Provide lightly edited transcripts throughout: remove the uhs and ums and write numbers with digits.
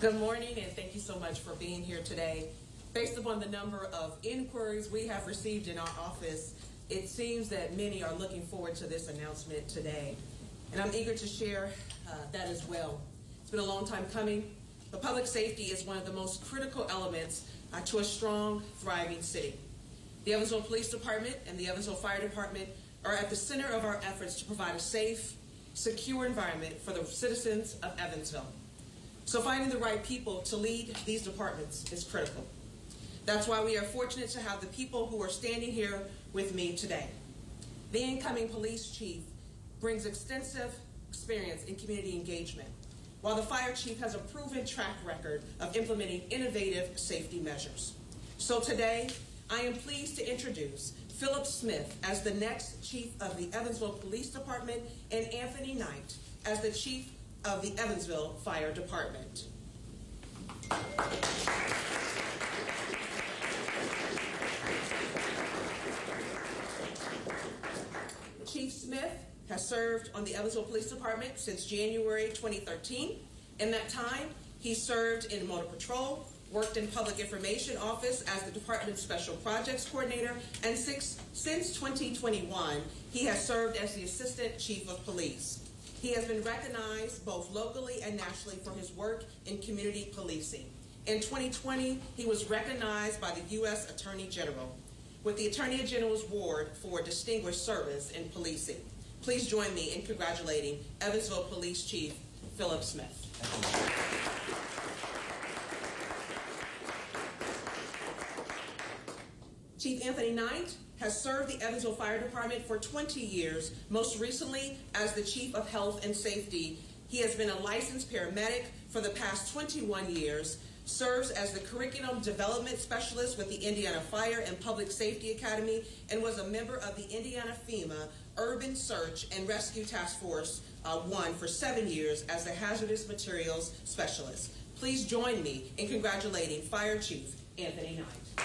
Good morning, and thank you so much for being here today. Based upon the number of inquiries we have received in our office, it seems that many are looking forward to this announcement today. And I'm eager to share that as well. It's been a long time coming, but public safety is one of the most critical elements to a strong, thriving city. The Evansville Police Department and the Evansville Fire Department are at the center of our efforts to provide a safe, secure environment for the citizens of Evansville. So finding the right people to lead these departments is critical. That's why we are fortunate to have the people who are standing here with me today. The incoming police chief brings extensive experience in community engagement, while the fire chief has a proven track record of implementing innovative safety measures. So today, I am pleased to introduce Philip Smith as the next chief of the Evansville Police Department and Anthony Knight as the chief of the Evansville Fire Department. Chief Smith has served on the Evansville Police Department since January 2013. In that time, he served in motor patrol, worked in public information office as the Department's Special Projects Coordinator, and since 2021, he has served as the Assistant Chief of Police. He has been recognized both locally and nationally for his work in community policing. In 2020, he was recognized by the U.S. Attorney General with the Attorney General's Award for Distinguished Service in Policing. Please join me in congratulating Evansville Police Chief Philip Smith. Chief Anthony Knight has served the Evansville Fire Department for 20 years, most recently as the Chief of Health and Safety. He has been a licensed paramedic for the past 21 years, serves as the Curriculum Development Specialist with the Indiana Fire and Public Safety Academy, and was a member of the Indiana FEMA Urban Search and Rescue Task Force 1 for 7 years as the Hazardous Materials Specialist. Please join me in congratulating Fire Chief Anthony Knight.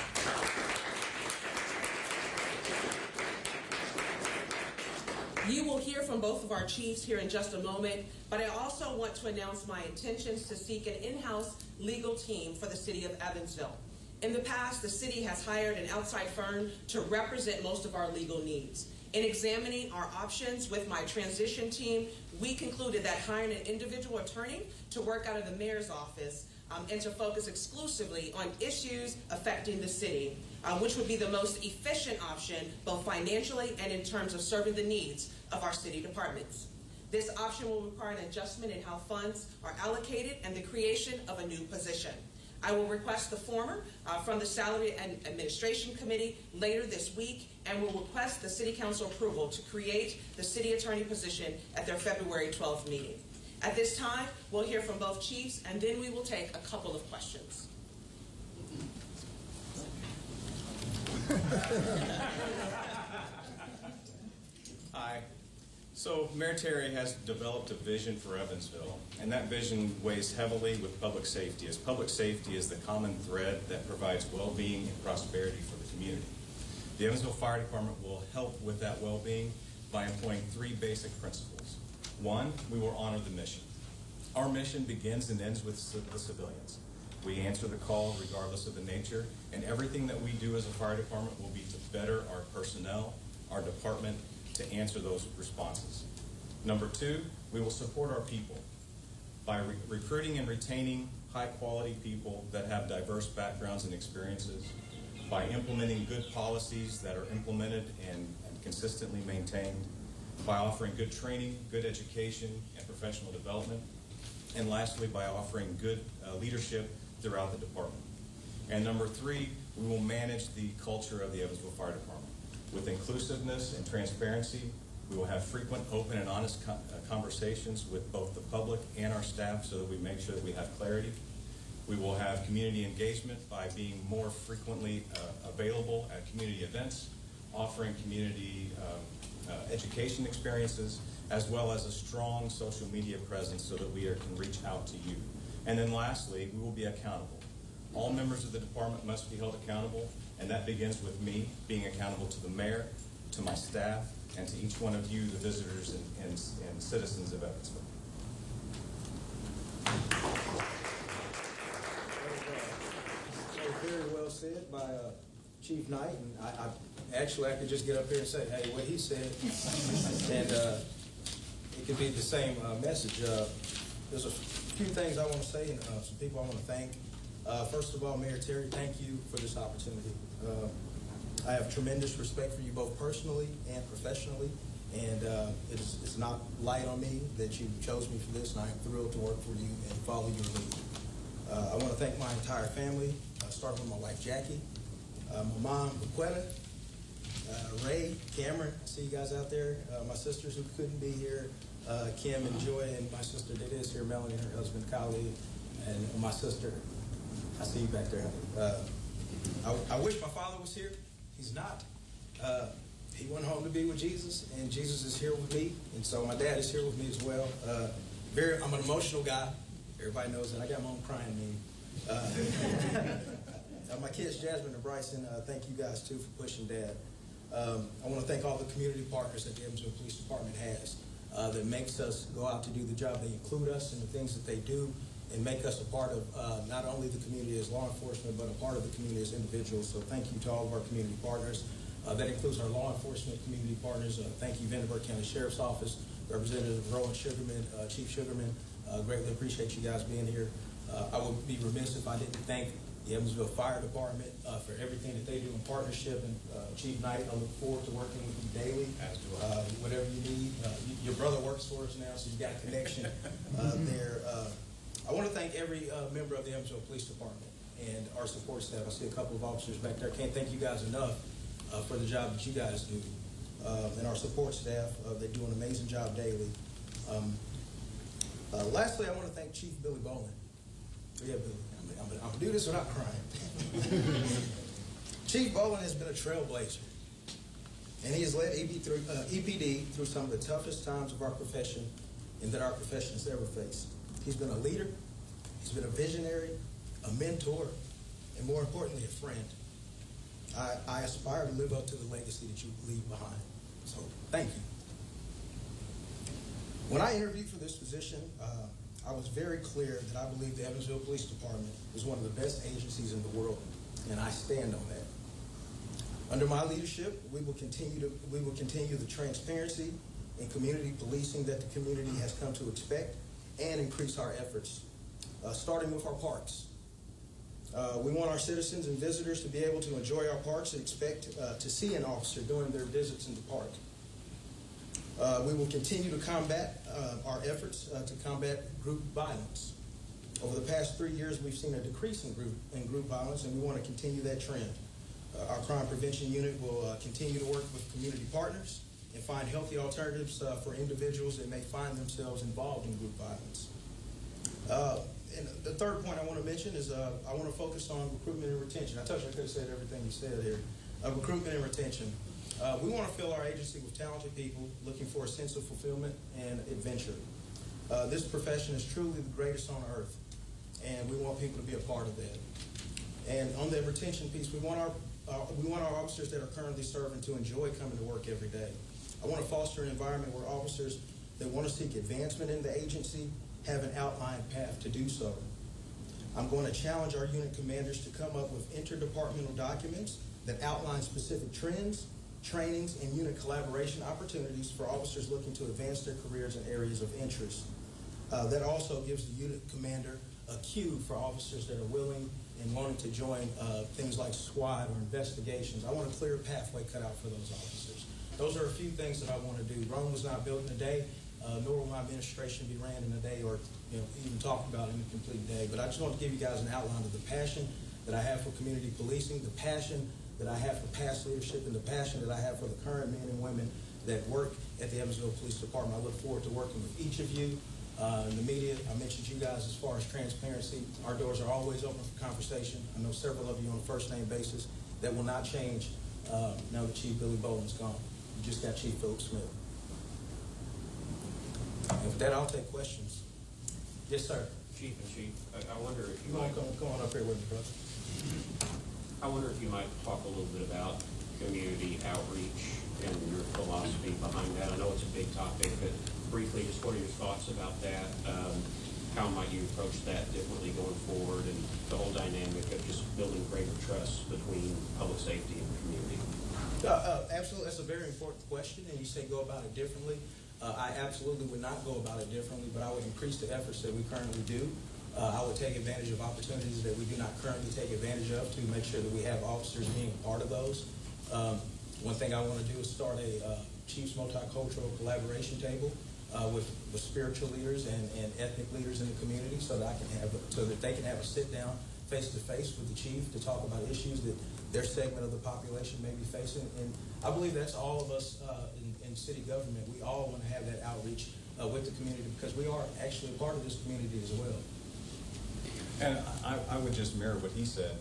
You will hear from both of our chiefs here in just a moment, but I also want to announce my intentions to seek an in-house legal team for the city of Evansville. In the past, the city has hired an outside firm to represent most of our legal needs. In examining our options with my transition team, we concluded that hiring an individual attorney to work out of the mayor's office and to focus exclusively on issues affecting the city, which would be the most efficient option, both financially and in terms of serving the needs of our city departments. This option will require an adjustment in how funds are allocated and the creation of a new position. I will request the former from the Salary and Administration Committee later this week, and will request the City Council approval to create the city attorney position at their February 12th meeting. At this time, we'll hear from both chiefs, and then we will take a couple of questions. Hi. So Mayor Terry has developed a vision for Evansville, and that vision weighs heavily with public safety, as public safety is the common thread that provides well-being and prosperity for the community. The Evansville Fire Department will help with that well-being by employing 3 basic principles. 1, we will honor the mission. Our mission begins and ends with the civilians. We answer the call regardless of the nature, and everything that we do as a fire department will be to better our personnel, our department, to answer those responses. Number 2, we will support our people by recruiting and retaining high-quality people that have diverse backgrounds and experiences, by implementing good policies that are implemented and consistently maintained, by offering good training, good education, and professional development, and lastly, by offering good leadership throughout the department. And number 3, we will manage the culture of the Evansville Fire Department. With inclusiveness and transparency, we will have frequent, open, and honest conversations with both the public and our staff so that we make sure that we have clarity. We will have community engagement by being more frequently available at community events, offering community education experiences, as well as a strong social media presence so that we can reach out to you. And then lastly, we will be accountable. All members of the department must be held accountable, and that begins with me being accountable to the mayor, to my staff, and to each one of you, the visitors and citizens of Evansville. Chief Knight, and I could just get up here and say, hey, what he said, and it could be the same message. There's a few things I want to say, and some people I want to thank. First of all, Mayor Terry, thank you for this opportunity. I have tremendous respect for you both personally and professionally, and it's not light on me that you chose me for this, and I am thrilled to work for you and follow your lead. I want to thank my entire family, starting with my wife, Jackie, my mom, Laquetta, Ray, Cameron, I see you guys out there, my sisters who couldn't be here, Kim and Joy, and my sister that is here, Melanie, her husband, Kali, and my sister. I see you back there. I wish my father was here. He's not. He went home to be with Jesus, and Jesus is here with me, and so my dad is here with me as well. I'm an emotional guy. Everybody knows that. I got my own crying meme. My kids, Jasmine and Bryson, thank you guys, too, for pushing Dad. I want to thank all the community partners that the Evansville Police Department has that makes us go out to do the job. They include us in the things that they do and make us a part of not only the community as law enforcement, but a part of the community as individuals. So thank you to all of our community partners. That includes our law enforcement community partners. Thank you, Vanderbilt County Sheriff's Office, Representative Rowan Sugarman, Chief Sugarman. Greatly appreciate you guys being here. I would be remiss if I didn't thank the Evansville Fire Department for everything that they do in partnership. And Chief Knight, I look forward to working with you daily. Whatever you need. Your brother works for us now, so you've got a connection there. I want to thank every member of the Evansville Police Department and our support staff. I see a couple of officers back there. Can't thank you guys enough for the job that you guys do. And our support staff, they do an amazing job daily. Lastly, I want to thank Chief Billy Boland. Yeah, Billy. I'm going to do this without crying. Chief Boland has been a trailblazer, and he has led EPD through some of the toughest times of our profession and that our profession has ever faced. He's been a leader, he's been a visionary, a mentor, and more importantly, a friend. I aspire to live up to the legacy that you leave behind. So, thank you. When I interviewed for this position, I was very clear that I believe the Evansville Police Department is one of the best agencies in the world, and I stand on that. Under my leadership, we will continue the transparency and community policing that the community has come to expect, and increase our efforts, starting with our parks. We want our citizens and visitors to be able to enjoy our parks and expect to see an officer during their visits in the park. We will continue to combat our efforts to combat group violence. Over the past 3 years, we've seen a decrease in group violence, and we want to continue that trend. Our crime prevention unit will continue to work with community partners and find healthy alternatives for individuals that may find themselves involved in group violence. And the third point I want to mention is I want to focus on recruitment and retention. I could have said everything you said here. Recruitment and retention. We want to fill our agency with talented people looking for a sense of fulfillment and adventure. This profession is truly the greatest on earth, and we want people to be a part of that. And on the retention piece, we want our officers that are currently serving to enjoy coming to work every day. I want to foster an environment where officers that want to seek advancement in the agency have an outlined path to do so. I'm going to challenge our unit commanders to come up with interdepartmental documents that outline specific trends, trainings, and unit collaboration opportunities for officers looking to advance their careers in areas of interest. That also gives the unit commander a cue for officers that are willing and wanting to join things like SWAT or investigations. I want a clear pathway cut out for those officers. Those are a few things that I want to do. Rome was not built in a day, nor will my administration be ran in a day or even talked about in a complete day. But I just want to give you guys an outline of the passion that I have for community policing, the passion that I have for past leadership, and the passion that I have for the current men and women that work at the Evansville Police Department. I look forward to working with each of you. In the media, I mentioned you guys as far as transparency. Our doors are always open for conversation. I know several of you on a first-name basis. That will not change now that Chief Billy Boland's gone. You just got Chief Philip Smith. And with that, I'll take questions. Yes, sir. Chief, I wonder if you Come might on up here with me, brother. I wonder if you might talk a little bit about community outreach and your philosophy behind that. I know it's a big topic, but briefly, just what are your thoughts about that? how might you approach that differently going forward, and the whole dynamic of just building greater trust between public safety and the community? Absolutely, that's a very important question, and you say go about it differently. I absolutely would not go about it differently, but I would increase the efforts that we currently do. I would take advantage of opportunities that we do not currently take advantage of to make sure that we have officers being a part of those. One thing I want to do is start a Chiefs Multicultural Collaboration Table with spiritual leaders and ethnic leaders in the community, so that they can have a sit down face to face with the chief to talk about issues that their segment of the population may be facing. And I believe that's all of us in city government. We all want to have that outreach with the community, because we are actually a part of this community as well. And I would just mirror what he said.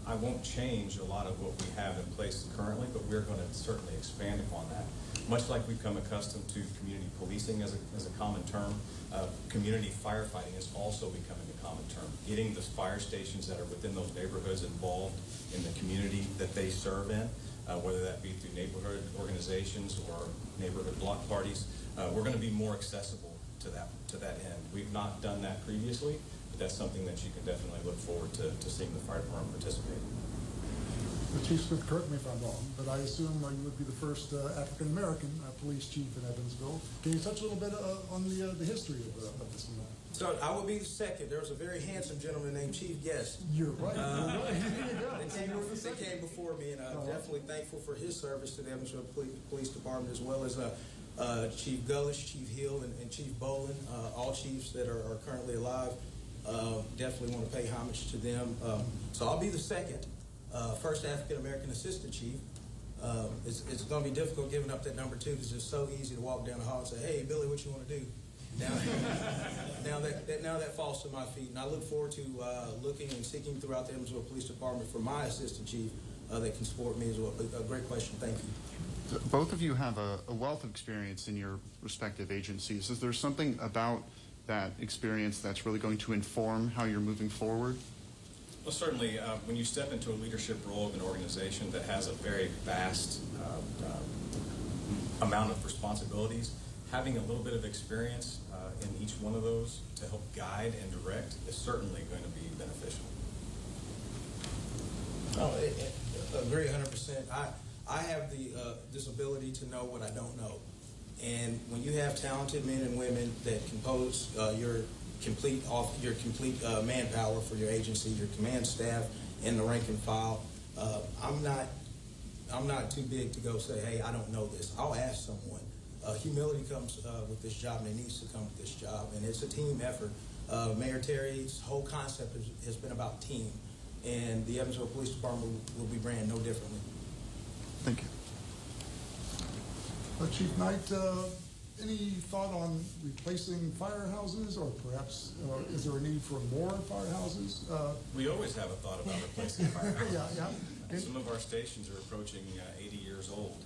I won't change a lot of what we have in place currently, but we're going to certainly expand upon that. Much like we've come accustomed to community policing as a common term, community firefighting is also becoming a common term. Getting the fire stations that are within those neighborhoods involved in the community that they serve in, whether that be through neighborhood organizations or neighborhood block parties, we're going to be more accessible to that end. We've not done that previously, but that's something that you can definitely look forward to seeing the fire department participate. Chief Smith, correct me if I'm wrong, but I assume you would be the first African-American police chief in Evansville. Can you touch a little bit on the history of this and that? So I will be the second. There was a very handsome gentleman named Chief Guest. You're right. They came before me, and I'm definitely thankful for his service to the Evansville Police Department, as well as Chief Gullish, Chief Hill, and Chief Bolin, all chiefs that are currently alive. Definitely want to pay homage to them. So I'll be the second. First African-American assistant chief. It's going to be difficult giving up that number 2, because it's so easy to walk down the hall and say, "Hey, Billy, what you want to do?" Now that falls to my feet, and I look forward to looking and seeking throughout the Evansville Police Department for my assistant chief that can support me as well. A great question. Thank you. Both of you have a wealth of experience in your respective agencies. Is there something about that experience that's really going to inform how you're moving forward? Well, certainly, when you step into a leadership role of an organization that has a very vast amount of responsibilities, having a little bit of experience in each one of those to help guide and direct is certainly going to be beneficial. Agree 100%. I have this ability to know what I don't know. And when you have talented men and women that compose your complete manpower for your agency, your command staff, and the rank and file, I'm not too big to go say, "Hey, I don't know this." I'll ask someone. Humility comes with this job, and it needs to come with this job, and it's a team effort. Mayor Terry's whole concept has been about team, and the Evansville Police Department will be ran no differently. Thank you. Chief Knight, any thought on replacing firehouses, or perhaps is there a need for more firehouses? We always have a thought about replacing firehouses. Yeah. Some of our stations are approaching 80 years old.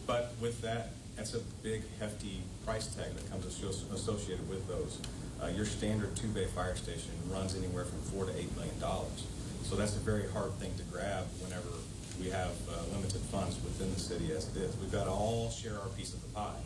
But with that, that's a big, hefty price tag that comes associated with those. Your standard 2-bay fire station runs anywhere from $4 to $8 million. So that's a very hard thing to grab whenever we have limited funds within the city as it is. We've got to all share our piece of the pie.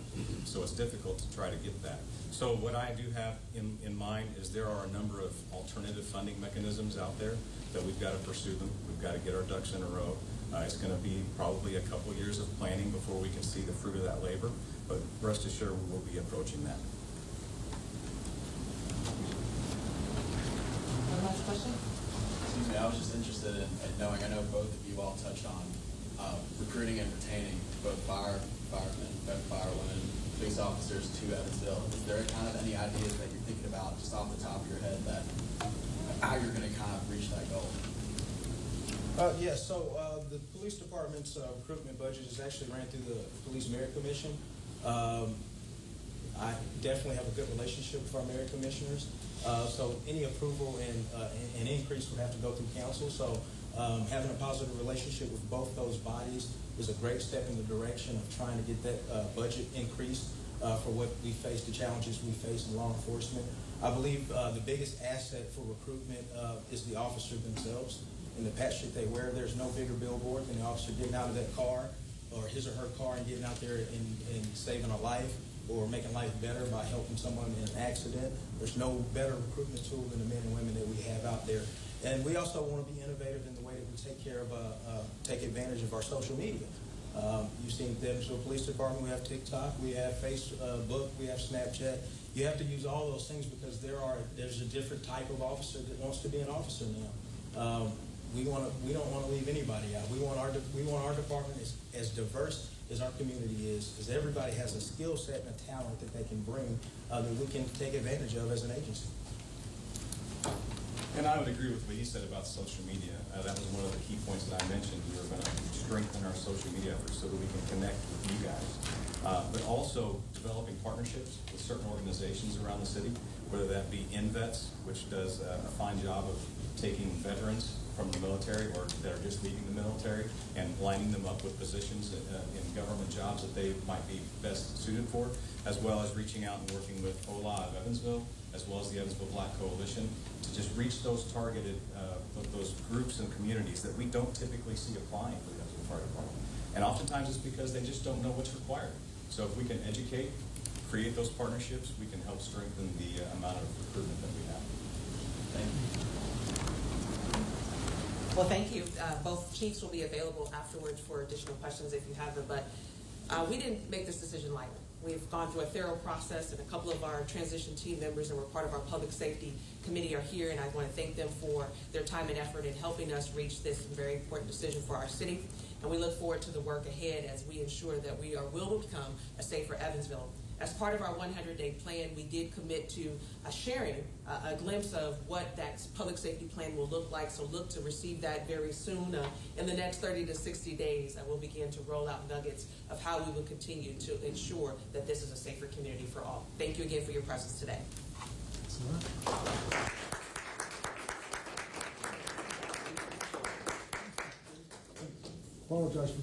So it's difficult to try to get that. So what I do have in mind is there are a number of alternative funding mechanisms out there that we've got to pursue them. We've got to get our ducks in a row. It's going to be probably a couple years of planning before we can see the fruit of that labor, but rest assured we will be approaching that. One last question? Excuse me, I was just interested in knowing, I know both of you all touched on recruiting and retaining both firemen, firewomen, police officers to Evansville. Is there kind of any ideas that you're thinking about just off the top of your head that how you're going to kind of reach that goal? Yes, so the police department's recruitment budget is actually ran through the Police Merit Commission. I definitely have a good relationship with our merit commissioners. So any approval and increase would have to go through council. So having a positive relationship with both those bodies is a great step in the direction of trying to get that budget increased for what we face, the challenges we face in law enforcement. I believe the biggest asset for recruitment is the officer themselves. In the patch that they wear, there's no bigger billboard than the officer getting out of that car or his or her car and getting out there and saving a life. or making life better by helping someone in an accident. There's no better recruitment tool than the men and women that we have out there. And we also want to be innovative in the way that we take advantage of our social media. You've seen the Evansville Police Department. We have TikTok, we have Facebook, we have Snapchat. You have to use all those things because there's a different type of officer that wants to be an officer now. We don't want to leave anybody out. We want our department as diverse as our community is, because everybody has a skill set and a talent that they can bring that we can take advantage of as an agency. And I would agree with what he said about social media. That was one of the key points that I mentioned. We were going to strengthen our social media efforts so that we can connect with you guys. But also developing partnerships with certain organizations around the city, whether that be InVets, which does a fine job of taking veterans from the military or that are just leaving the military and lining them up with positions in government jobs that they might be best suited for, as well as reaching out and working with OLA of Evansville, as well as the Evansville Black Coalition, to just reach those targeted, those groups and communities that we don't typically see applying for the Evansville Fire Department. And oftentimes it's because they just don't know what's required. So if we can educate, create those partnerships, we can help strengthen the amount of recruitment that we have. Thank you. Well, thank you. Both chiefs will be available afterwards for additional questions if you have them, but we didn't make this decision lightly. We've gone through a thorough process, and a couple of our transition team members that were part of our public safety committee are here, and I want to thank them for their time and effort in helping us reach this very important decision for our city. And we look forward to the work ahead as we ensure that we will become a safer Evansville. As part of our 100-day plan, we did commit to sharing a glimpse of what that public safety plan will look like. So look to receive that very soon. In the next 30 to 60 days, we'll begin to roll out nuggets of how we will continue to ensure that this is a safer community for all. Thank you again for your presence today. Apologize for